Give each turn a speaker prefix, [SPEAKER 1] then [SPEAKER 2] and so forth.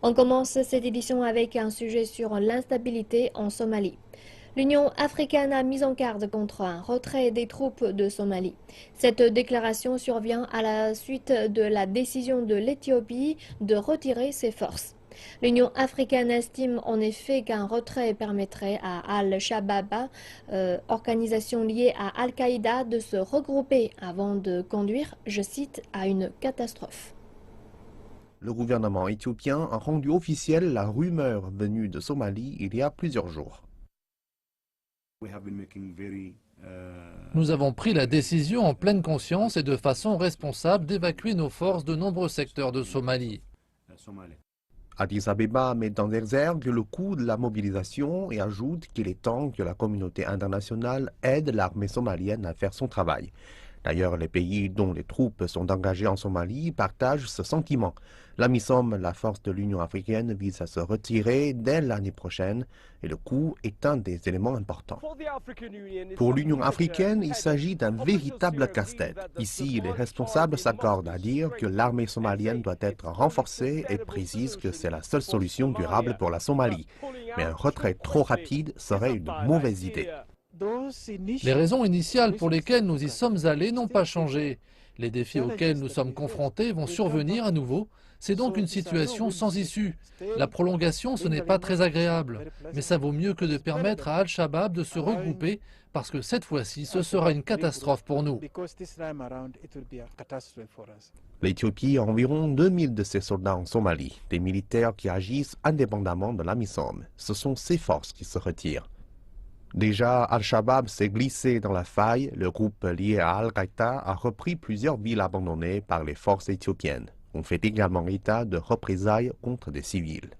[SPEAKER 1] On commence cette édition avec un sujet sur l'instabilité en Somalie. L'Union africaine a mis en garde contre un retrait des troupes de Somalie. Cette déclaration survient à la suite de la décision de l'Éthiopie de retirer ses forces. L'Union africaine estime en effet qu'un retrait permettrait à Al-Shabaab, organisation liée à Al-Qaïda, de se regrouper avant de conduire, je cite, à une catastrophe.
[SPEAKER 2] Le gouvernement éthiopien a rendu officielle la rumeur venue de Somalie il y a plusieurs jours.
[SPEAKER 3] Nous avons pris la décision en pleine conscience et de façon responsable d'évacuer nos forces de nombreux secteurs de Somalie.
[SPEAKER 2] Addis Abeba met en exergue le coût de la mobilisation et ajoute qu'il est temps que la communauté internationale aide l'armée somalienne à faire son travail. D'ailleurs, les pays dont les troupes sont engagées en Somalie partagent ce sentiment. L'AMISOM, la force de l'Union africaine, vise à se retirer dès l'année prochaine et le coût est un des éléments importants. Pour l'Union africaine, il s'agit d'un véritable casse-tête. Ici, les responsables s'accordent à dire que l'armée somalienne doit être renforcée et précisent que c'est la seule solution durable pour la Somalie. Mais un retrait trop rapide serait une mauvaise idée.
[SPEAKER 3] Les raisons initiales pour lesquelles nous y sommes allés n'ont pas changé. Les défis auxquels nous sommes confrontés vont survenir à nouveau. C'est donc une situation sans issue. La prolongation, ce n'est pas très agréable. Mais ça vaut mieux que de permettre à Al-Shabaab de se regrouper, parce que cette fois-ci, ce sera une catastrophe pour nous.
[SPEAKER 2] L'Éthiopie a environ 2000 de ses soldats en Somalie, des militaires qui agissent indépendamment de l'AMISOM. Ce sont ces forces qui se retirent. Déjà, Al-Shabaab s'est glissé dans la faille. Le groupe lié à Al-Qaïda a repris plusieurs villes abandonnées par les forces éthiopiennes. On fait également état de représailles contre des civils.